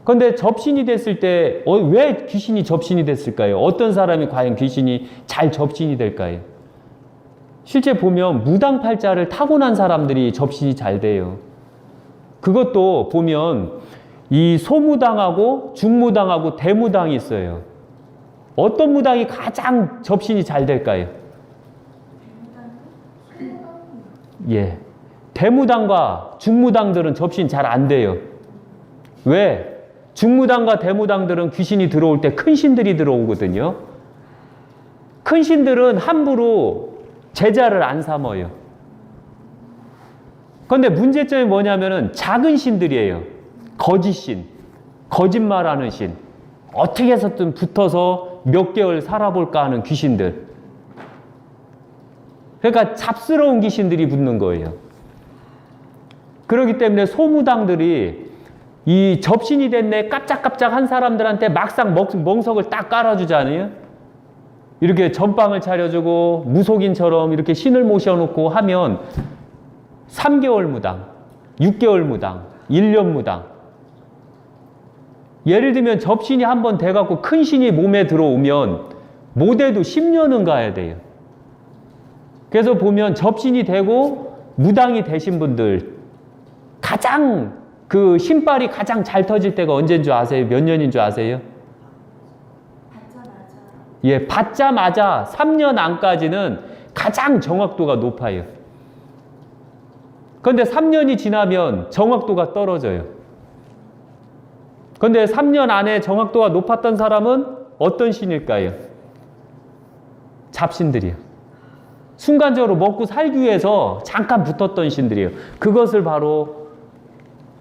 근데 접신이 됐을 때 왜 귀신이 접신이 됐을까요? 어떤 사람이 과연 귀신이 잘 접신이 될까요? 실제 보면 무당팔자를 타고난 사람들이 접신이 잘 돼요. 그것도 보면 이 소무당하고 중무당하고 대무당이 있어요. 어떤 무당이 가장 접신이 잘 될까요? 예. 대무당과 중무당들은 접신 잘 안 돼요. 왜? 중무당과 대무당들은 귀신이 들어올 때 큰 신들이 들어오거든요. 큰 신들은 함부로 제자를 안 삼어요. 그런데 문제점이 뭐냐면은 작은 신들이에요. 거짓신, 거짓말하는 신, 어떻게 해서든 붙어서 몇 개월 살아볼까 하는 귀신들. 그러니까 잡스러운 귀신들이 붙는 거예요. 그렇기 때문에 소무당들이 이 접신이 됐네 깜짝깜짝한 사람들한테 막상 멍석을 딱 깔아주잖아요. 이렇게 전빵을 차려주고 무속인처럼 이렇게 신을 모셔놓고 하면 3개월 무당, 6개월 무당, 1년 무당. 예를 들면 접신이 한번 돼갖고 큰 신이 몸에 들어오면 못해도 10년은 가야 돼요. 그래서 보면 접신이 되고 무당이 되신 분들 가장 그 신발이 가장 잘 터질 때가 언제인 줄 아세요? 몇 년인 줄 아세요? 받자마자. 예, 받자마자 3년 안까지는 가장 정확도가 높아요. 그런데 3년이 지나면 정확도가 떨어져요. 그런데 3년 안에 정확도가 높았던 사람은 어떤 신일까요? 잡신들이요. 순간적으로 먹고 살기 위해서 잠깐 붙었던 신들이에요. 그것을 바로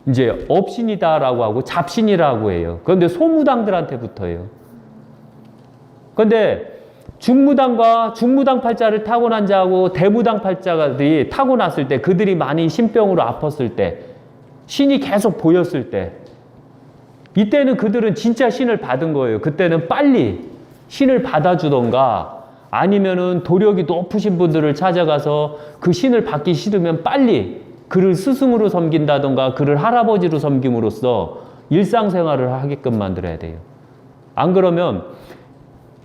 이제 업신이다라고 하고 잡신이라고 해요. 그런데 소무당들한테 붙어요. 그런데 중무당과 중무당 팔자를 타고난 자하고 대무당 팔자들이 타고났을 때 그들이 많이 신병으로 아팠을 때 신이 계속 보였을 때 이때는 그들은 진짜 신을 받은 거예요. 그때는 빨리 신을 받아주던가 아니면은 도력이 높으신 분들을 찾아가서 그 신을 받기 싫으면 빨리 그를 스승으로 섬긴다던가 그를 할아버지로 섬김으로써 일상생활을 하게끔 만들어야 돼요. 안 그러면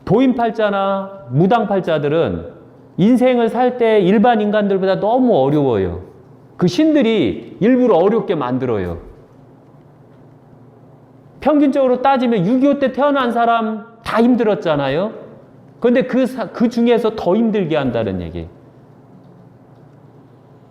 도인팔자나 무당팔자들은 인생을 살 때 일반 인간들보다 너무 어려워요. 그 신들이 일부러 어렵게 만들어요. 평균적으로 따지면 6.25 때 태어난 사람 다 힘들었잖아요. 그런데 그 중에서 더 힘들게 한다는 얘기예요.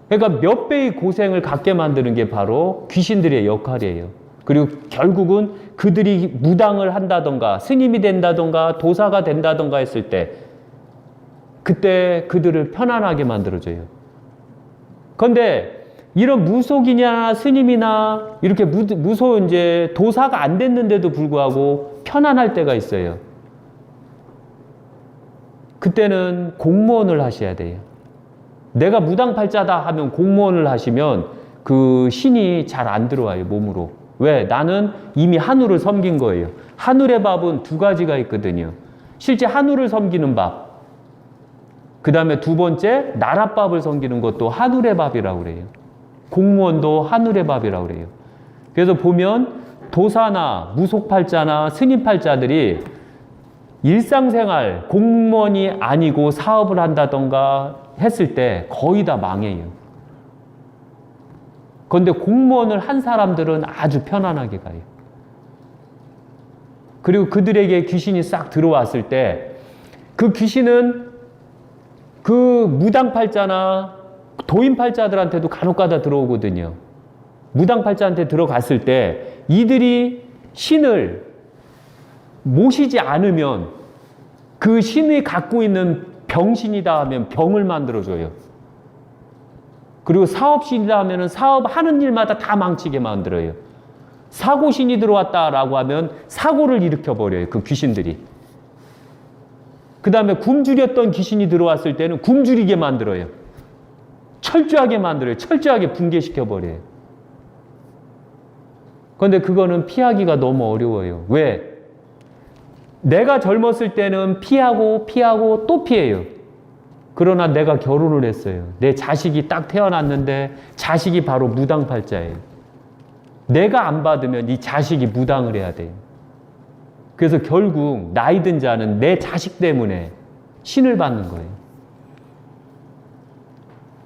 그러니까 몇 배의 고생을 갖게 만드는 게 바로 귀신들의 역할이에요. 그리고 결국은 그들이 무당을 한다던가 스님이 된다던가 도사가 된다던가 했을 때 그때 그들을 편안하게 만들어줘요. 그런데 이런 무속이냐 스님이나 이렇게 이제 도사가 안 됐는데도 불구하고 편안할 때가 있어요. 그때는 공무원을 하셔야 돼요. 내가 무당팔자다 하면 공무원을 하시면 그 신이 잘 안 들어와요, 몸으로. 왜? 나는 이미 한우를 섬긴 거예요. 한우의 밥은 두 가지가 있거든요. 실제 한우를 섬기는 밥. 그 다음에 두 번째, 나랏밥을 섬기는 것도 한우의 밥이라고 그래요. 공무원도 한우의 밥이라고 그래요. 그래서 보면 도사나 무속팔자나 스님팔자들이 일상생활, 공무원이 아니고 사업을 한다던가 했을 때 거의 다 망해요. 그런데 공무원을 한 사람들은 아주 편안하게 가요. 그리고 그들에게 귀신이 싹 들어왔을 때 그 귀신은 그 무당팔자나 도인팔자들한테도 간혹가다 들어오거든요. 무당팔자한테 들어갔을 때 이들이 신을 모시지 않으면 그 신이 갖고 있는 병신이다 하면 병을 만들어줘요. 그리고 사업신이다 하면 사업하는 일마다 다 망치게 만들어요. 사고신이 들어왔다라고 하면 사고를 일으켜버려요. 그 귀신들이. 그 다음에 굶주렸던 귀신이 들어왔을 때는 굶주리게 만들어요. 철저하게 만들어요. 철저하게 붕괴시켜버려요. 그런데 그거는 피하기가 너무 어려워요. 왜? 내가 젊었을 때는 피하고 또 피해요. 그러나 내가 결혼을 했어요. 내 자식이 딱 태어났는데 자식이 바로 무당팔자예요. 내가 안 받으면 이 자식이 무당을 해야 돼요. 그래서 결국 나이 든 자는 내 자식 때문에 신을 받는 거예요.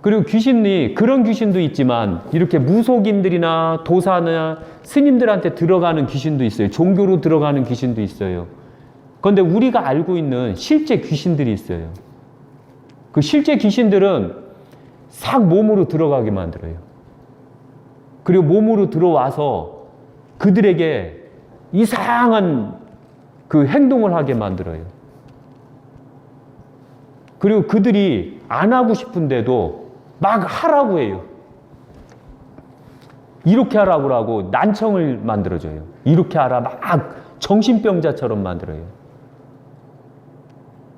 그리고 귀신이, 그런 귀신도 있지만 이렇게 무속인들이나 도사나 스님들한테 들어가는 귀신도 있어요. 종교로 들어가는 귀신도 있어요. 그런데 우리가 알고 있는 실제 귀신들이 있어요. 그 실제 귀신들은 싹 몸으로 들어가게 만들어요. 그리고 몸으로 들어와서 그들에게 이상한 그 행동을 하게 만들어요. 그리고 그들이 안 하고 싶은데도 막 하라고 해요. 이렇게 하라고 난청을 만들어줘요. 이렇게 하라, 막 정신병자처럼 만들어요.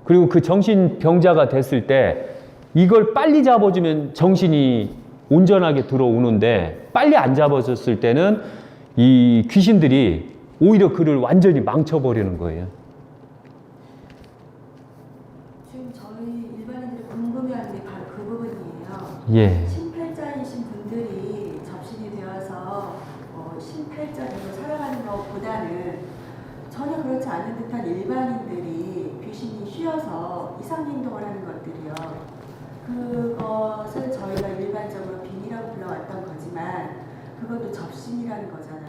그리고 그 정신병자가 됐을 때 이걸 빨리 잡아주면 정신이 온전하게 들어오는데, 빨리 안 잡아줬을 때는 이 귀신들이 오히려 그를 완전히 망쳐버리는 거예요. 지금 저희 일반인들이 궁금해하는 게 바로 그 부분이에요. 예. 신팔자이신 분들이 접신이 되어서 신팔자로 살아가는 것보다는 전혀 그렇지 않은 듯한 일반인들이 귀신이 쉬어서 이상 행동을 하는 것들이요. 그것을 저희가 일반적으로 빈이라고 불러왔던 거지만 그것도 접신이라는 거잖아요.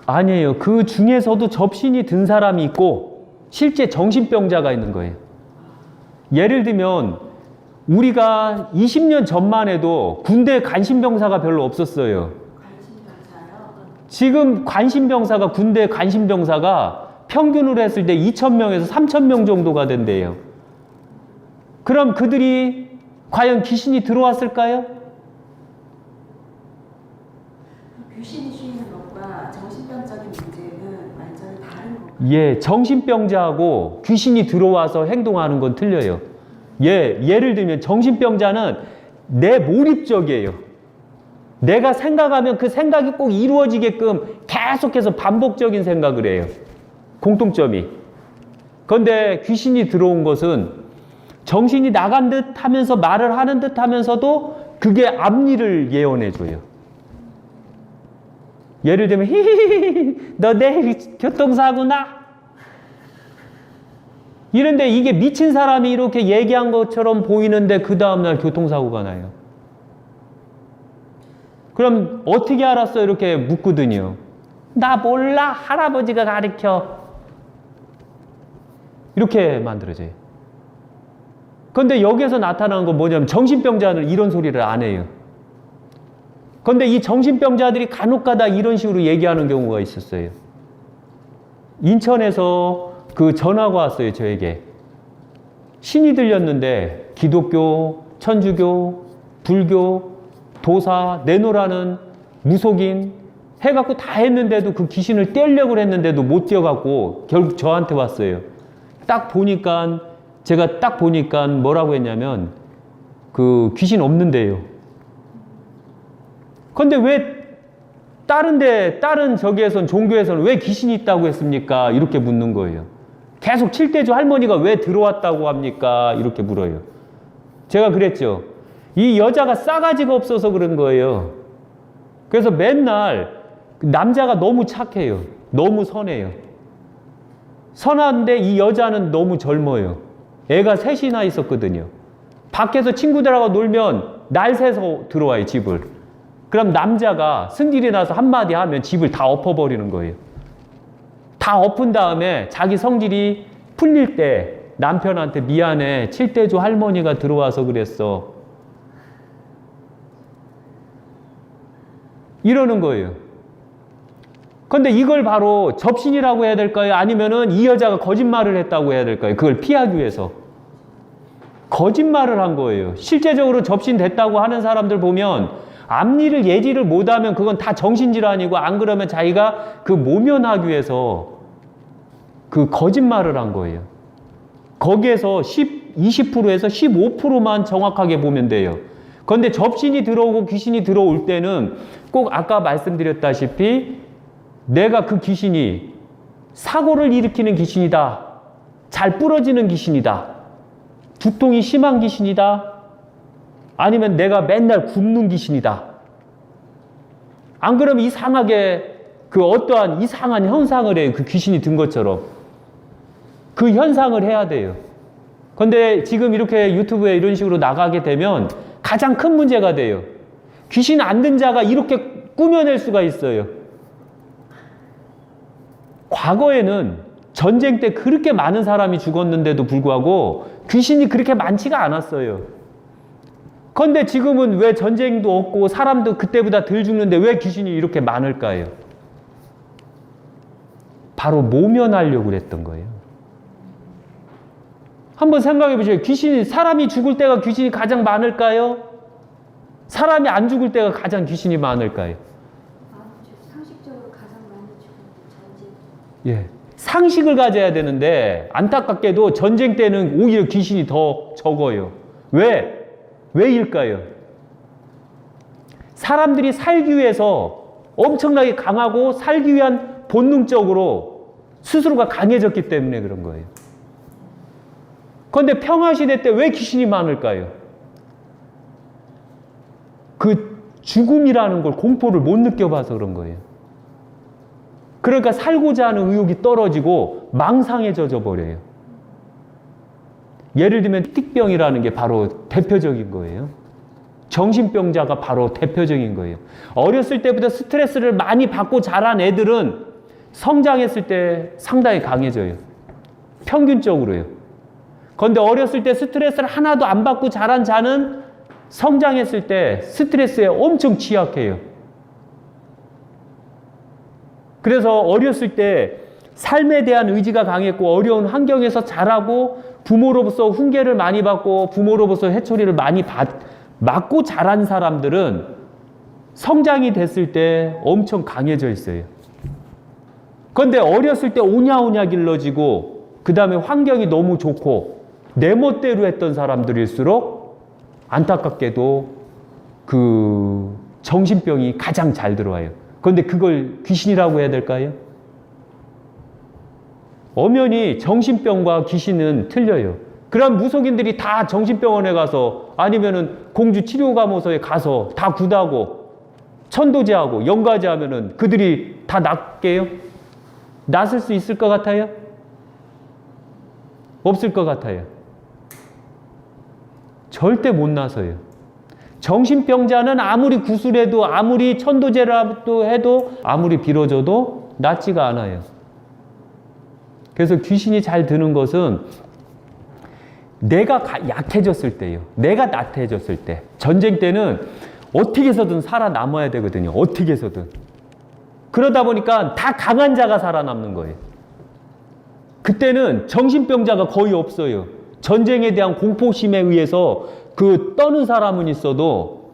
아니에요. 그 중에서도 접신이 든 사람이 있고 실제 정신병자가 있는 거예요. 예를 들면 우리가 20년 전만 해도 군대에 관심병사가 별로 없었어요. 관심병사요? 지금 관심병사가, 군대 관심병사가 평균으로 했을 때 2,000명에서 3,000명 정도가 된대요. 그럼 그들이 과연 귀신이 들어왔을까요? 귀신이 쉬는 것과 정신병적인 문제는 완전히 다른 거예요. 예, 정신병자하고 귀신이 들어와서 행동하는 건 틀려요. 예를 들면 정신병자는 내 몰입적이에요. 내가 생각하면 그 생각이 꼭 이루어지게끔 계속해서 반복적인 생각을 해요. 공통점이. 그런데 귀신이 들어온 것은 정신이 나간 듯 하면서 말을 하는 듯 하면서도 그게 앞일을 예언해줘요. 예를 들면 히히히히 너 내일 교통사고 나? 이런데 이게 미친 사람이 이렇게 얘기한 것처럼 보이는데 그 다음날 교통사고가 나요. 그럼 어떻게 알았어? 이렇게 묻거든요. 나 몰라. 할아버지가 가르쳐. 이렇게 만들어져요. 그런데 여기에서 나타나는 건 뭐냐면 정신병자는 이런 소리를 안 해요. 그런데 이 정신병자들이 간혹가다 이런 식으로 얘기하는 경우가 있었어요. 인천에서 그 전화가 왔어요, 저에게. 신이 들렸는데 기독교, 천주교, 불교, 도사, 내노라는 무속인 해갖고 다 했는데도 그 귀신을 떼려고 했는데도 못 떼어갖고 결국 저한테 왔어요. 제가 딱 보니까 뭐라고 했냐면 그 귀신 없는데요. 근데 왜 다른 저기에선, 종교에서는 왜 귀신이 있다고 했습니까? 이렇게 묻는 거예요. 계속 칠대주 할머니가 왜 들어왔다고 합니까? 이렇게 물어요. 제가 그랬죠. 이 여자가 싸가지가 없어서 그런 거예요. 그래서 맨날 남자가 너무 착해요. 너무 선해요. 선한데 이 여자는 너무 젊어요. 애가 셋이나 있었거든요. 밖에서 친구들하고 놀면 날 새서 들어와요, 집을. 그럼 남자가 승질이 나서 한마디 하면 집을 다 엎어버리는 거예요. 다 엎은 다음에 자기 성질이 풀릴 때 남편한테 미안해, 칠대주 할머니가 들어와서 그랬어. 이러는 거예요. 근데 이걸 바로 접신이라고 해야 될까요? 아니면은 이 여자가 거짓말을 했다고 해야 될까요? 그걸 피하기 위해서. 거짓말을 한 거예요. 실제적으로 접신 됐다고 하는 사람들 보면 앞일을 예지를 못하면 그건 다 정신질환이고, 안 그러면 자기가 그 모면하기 위해서 그 거짓말을 한 거예요. 거기에서 20%에서 15%만 정확하게 보면 돼요. 그런데 접신이 들어오고 귀신이 들어올 때는 꼭 아까 말씀드렸다시피 내가 그 귀신이 사고를 일으키는 귀신이다, 잘 부러지는 귀신이다, 두통이 심한 귀신이다, 아니면 내가 맨날 굶는 귀신이다, 안 그러면 이상하게 그 어떠한 이상한 현상을 해요. 그 귀신이 든 것처럼. 그 현상을 해야 돼요. 근데 지금 이렇게 유튜브에 이런 식으로 나가게 되면 가장 큰 문제가 돼요. 귀신 안 든 자가 이렇게 꾸며낼 수가 있어요. 과거에는 전쟁 때 그렇게 많은 사람이 죽었는데도 불구하고 귀신이 그렇게 많지가 않았어요. 그런데 지금은 왜 전쟁도 없고 사람도 그때보다 덜 죽는데 왜 귀신이 이렇게 많을까요? 바로 모면하려고 그랬던 거예요. 한번 생각해 보세요. 사람이 죽을 때가 귀신이 가장 많을까요? 사람이 안 죽을 때가 가장 귀신이 많을까요? 상식적으로 가장 많이 죽는 전쟁. 예. 상식을 가져야 되는데 안타깝게도 전쟁 때는 오히려 귀신이 더 적어요. 왜? 왜일까요? 사람들이 살기 위해서 엄청나게 강하고 살기 위한 본능적으로 스스로가 강해졌기 때문에 그런 거예요. 그런데 평화시대 때 왜 귀신이 많을까요? 그 죽음이라는 걸 공포를 못 느껴봐서 그런 거예요. 그러니까 살고자 하는 의욕이 떨어지고 망상에 젖어 버려요. 예를 들면 틱병이라는 게 바로 대표적인 거예요. 정신병자가 바로 대표적인 거예요. 어렸을 때부터 스트레스를 많이 받고 자란 애들은 성장했을 때 상당히 강해져요. 평균적으로요. 그런데 어렸을 때 스트레스를 하나도 안 받고 자란 자는 성장했을 때 스트레스에 엄청 취약해요. 그래서 어렸을 때 삶에 대한 의지가 강했고 어려운 환경에서 자라고 부모로부터 훈계를 많이 받고 부모로부터 해초리를 많이 맞고 자란 사람들은 성장이 됐을 때 엄청 강해져 있어요. 그런데 어렸을 때 오냐오냐 길러지고 그 다음에 환경이 너무 좋고 내 멋대로 했던 사람들일수록 안타깝게도 그 정신병이 가장 잘 들어와요. 그런데 그걸 귀신이라고 해야 될까요? 엄연히 정신병과 귀신은 틀려요. 그럼 무속인들이 다 정신병원에 가서 아니면은 공주치료감호소에 가서 다 굿하고 천도제하고 영가제하면은 그들이 다 낫게요? 낫을 수 있을 것 같아요? 없을 것 같아요. 절대 못 나서요. 정신병자는 아무리 구술해도 아무리 천도제라도 해도 아무리 빌어줘도 낫지가 않아요. 그래서 귀신이 잘 드는 것은 내가 약해졌을 때예요. 내가 나태해졌을 때. 전쟁 때는 어떻게 해서든 살아남아야 되거든요. 어떻게 해서든. 그러다 보니까 다 강한 자가 살아남는 거예요. 그때는 정신병자가 거의 없어요. 전쟁에 대한 공포심에 의해서 그 떠는 사람은 있어도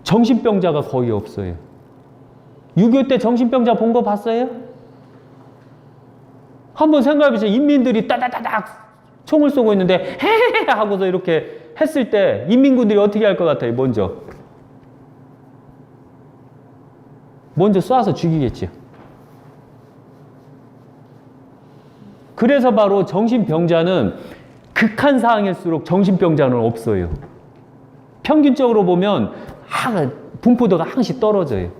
정신병자가 거의 없어요. 6.25 때 정신병자 본 거 봤어요? 한번 생각해보세요. 인민들이 따다다닥 총을 쏘고 있는데 헤헤헤 하고서 이렇게 했을 때 인민군들이 어떻게 할 것 같아요? 먼저 쏴서 죽이겠죠. 그래서 바로 정신병자는 극한 상황일수록 정신병자는 없어요. 평균적으로 보면 분포도가 항시 떨어져요.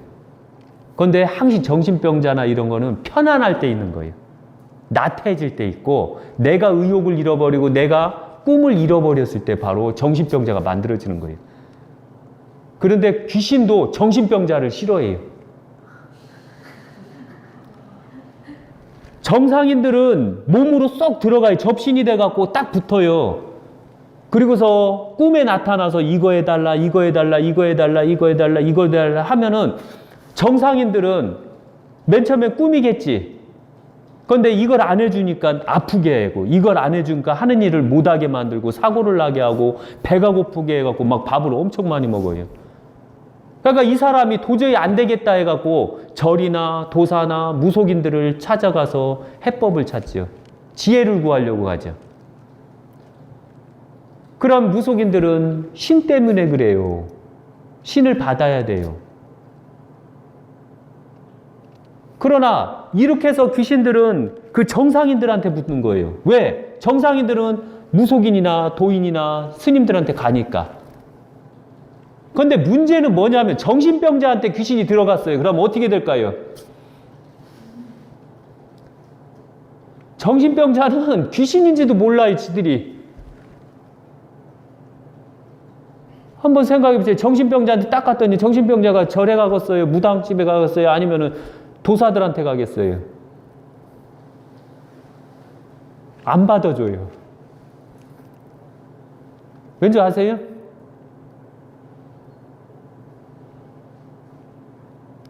그런데 항시 정신병자나 이런 거는 편안할 때 있는 거예요. 나태해질 때 있고 내가 의욕을 잃어버리고 내가 꿈을 잃어버렸을 때 바로 정신병자가 만들어지는 거예요. 그런데 귀신도 정신병자를 싫어해요. 정상인들은 몸으로 쏙 들어가요. 접신이 돼갖고 딱 붙어요. 그리고서 꿈에 나타나서 이거 해달라, 이거 해달라, 이거 해달라, 이거 해달라, 이거 해달라 하면은 정상인들은 맨 처음에 꿈이겠지. 그런데 이걸 안 해주니까 아프게 하고 이걸 안 해주니까 하는 일을 못하게 만들고 사고를 나게 하고 배가 고프게 해갖고 막 밥을 엄청 많이 먹어요. 그러니까 이 사람이 도저히 안 되겠다 해갖고 절이나 도사나 무속인들을 찾아가서 해법을 찾죠. 지혜를 구하려고 하죠. 그럼 무속인들은 신 때문에 그래요. 신을 받아야 돼요. 그러나 이렇게 해서 귀신들은 그 정상인들한테 붙는 거예요. 왜? 정상인들은 무속인이나 도인이나 스님들한테 가니까. 근데 문제는 뭐냐면 정신병자한테 귀신이 들어갔어요. 그럼 어떻게 될까요? 정신병자는 귀신인지도 몰라요, 지들이. 한번 생각해 보세요. 정신병자한테 딱 갔더니 정신병자가 절에 가겠어요? 무당집에 가겠어요? 아니면은 도사들한테 가겠어요? 안 받아줘요. 왠지 아세요?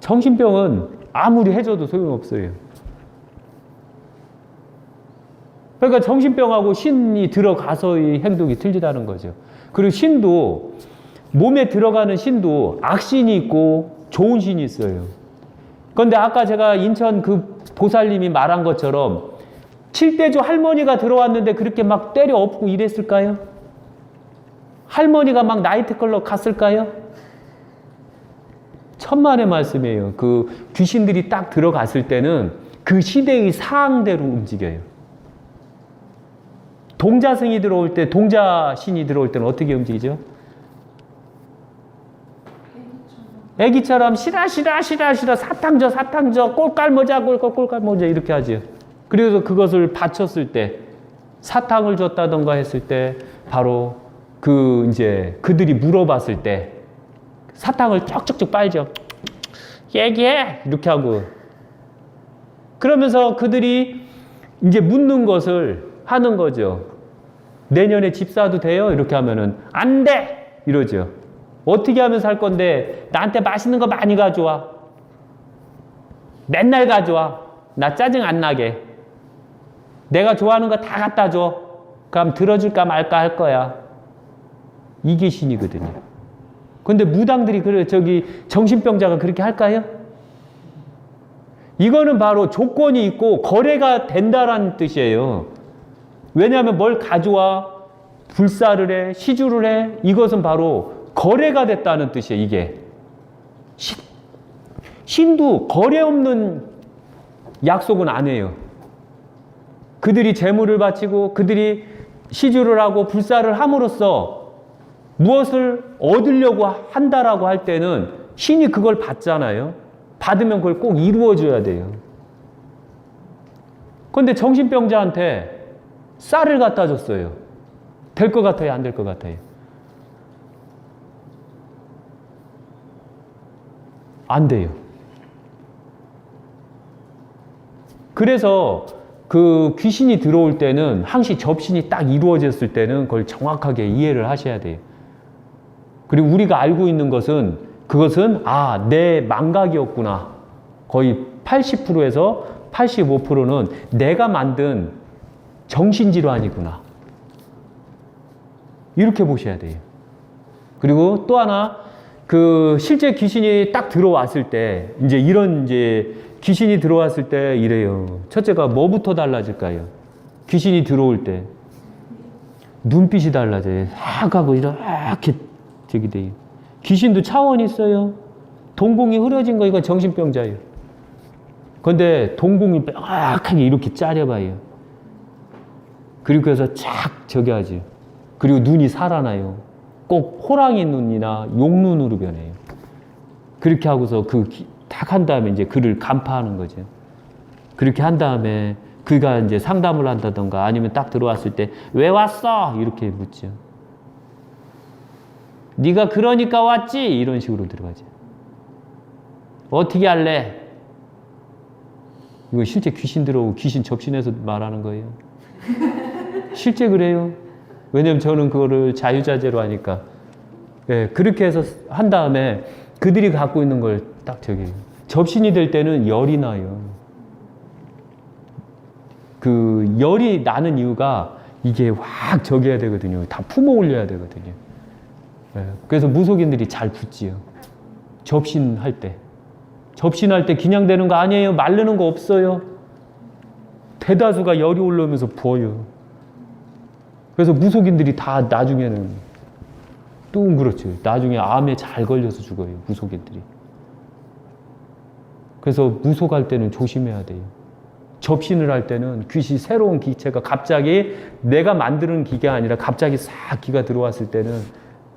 정신병은 아무리 해줘도 소용없어요. 그러니까 정신병하고 신이 들어가서의 행동이 틀리다는 거죠. 그리고 신도, 몸에 들어가는 신도 악신이 있고 좋은 신이 있어요. 그런데 아까 제가 인천 그 보살님이 말한 것처럼 칠대조 할머니가 들어왔는데 그렇게 막 때려 엎고 이랬을까요? 할머니가 막 나이트클럽 갔을까요? 천만의 말씀이에요. 그 귀신들이 딱 들어갔을 때는 그 시대의 사항대로 움직여요. 동자승이 들어올 때, 동자신이 들어올 때는 어떻게 움직이죠? 애기처럼 시라시라 사탕저 꼴깔모자 꼴깔모자 이렇게 하죠. 그래서 그것을 바쳤을 때 사탕을 줬다던가 했을 때 바로 그 이제 그들이 물어봤을 때 사탕을 쪽쪽쪽 빨죠. 얘기해 이렇게 하고 그러면서 그들이 이제 묻는 것을 하는 거죠. 내년에 집 사도 돼요? 이렇게 하면은 안 돼! 이러죠. 어떻게 하면 살 건데 나한테 맛있는 거 많이 가져와. 맨날 가져와. 나 짜증 안 나게. 내가 좋아하는 거 다 갖다 줘. 그럼 들어줄까 말까 할 거야. 이게 신이거든요. 근데 무당들이 그래 저기 정신병자가 그렇게 할까요? 이거는 바로 조건이 있고 거래가 된다라는 뜻이에요. 왜냐하면 뭘 가져와 불사를 해 시주를 해 이것은 바로 거래가 됐다는 뜻이에요. 이게 신도 거래 없는 약속은 안 해요. 그들이 재물을 바치고 그들이 시주를 하고 불사를 함으로써 무엇을 얻으려고 한다라고 할 때는 신이 그걸 받잖아요. 받으면 그걸 꼭 이루어줘야 돼요. 그런데 정신병자한테 쌀을 갖다 줬어요. 될 것 같아요? 안 될 것 같아요? 안 돼요. 그래서 그 귀신이 들어올 때는 항시 접신이 딱 이루어졌을 때는 그걸 정확하게 이해를 하셔야 돼요. 그리고 우리가 알고 있는 것은 그것은 내 망각이었구나. 거의 80%에서 85%는 내가 만든 정신질환이구나. 이렇게 보셔야 돼요. 그리고 또 하나 그 실제 귀신이 딱 들어왔을 때 이제 이런 이제 귀신이 들어왔을 때 이래요. 첫째가 뭐부터 달라질까요? 귀신이 들어올 때 눈빛이 달라져요. 하고 이렇게 저기 돼요. 귀신도 차원이 있어요. 동공이 흐려진 거 이거 정신병자예요. 근데 동공이 빽하게 이렇게 짜려봐요. 그리고 그래서 착 저기 하지. 그리고 눈이 살아나요. 꼭 호랑이 눈이나 용 눈으로 변해요. 그렇게 하고서 딱 한 다음에 이제 그를 간파하는 거죠. 그렇게 한 다음에 그가 이제 상담을 한다던가 아니면 딱 들어왔을 때 왜 왔어? 이렇게 묻죠. 네가 그러니까 왔지? 이런 식으로 들어가죠. 어떻게 할래? 이거 실제 귀신 들어오고 귀신 접신해서 말하는 거예요. 실제 그래요. 왜냐면 저는 그거를 자유자재로 하니까. 예, 그렇게 해서 한 다음에 그들이 갖고 있는 걸 딱 저기 접신이 될 때는 열이 나요. 그 열이 나는 이유가 이게 확 저기 해야 되거든요. 다 품어 올려야 되거든요. 예, 그래서 무속인들이 잘 붙지요. 접신할 때. 접신할 때 그냥 되는 거 아니에요. 마르는 거 없어요. 대다수가 열이 올라오면서 부어요. 그래서 무속인들이 다 나중에는 그렇죠. 나중에 암에 잘 걸려서 죽어요. 무속인들이. 그래서 무속할 때는 조심해야 돼요. 접신을 할 때는 귀신 새로운 기체가 갑자기 내가 만드는 기가 아니라 갑자기 싹 기가 들어왔을 때는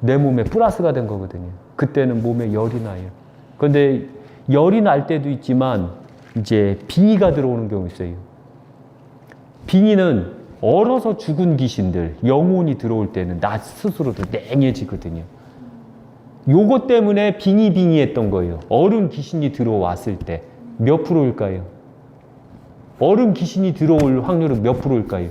내 몸에 플러스가 된 거거든요. 그때는 몸에 열이 나요. 근데 열이 날 때도 있지만 이제 빙의가 들어오는 경우 있어요. 빙의는 얼어서 죽은 귀신들, 영혼이 들어올 때는 나 스스로도 냉해지거든요. 요것 때문에 빙의했던 거예요. 얼음 귀신이 들어왔을 때 몇 프로일까요? 얼음 귀신이 들어올 확률은 몇 프로일까요?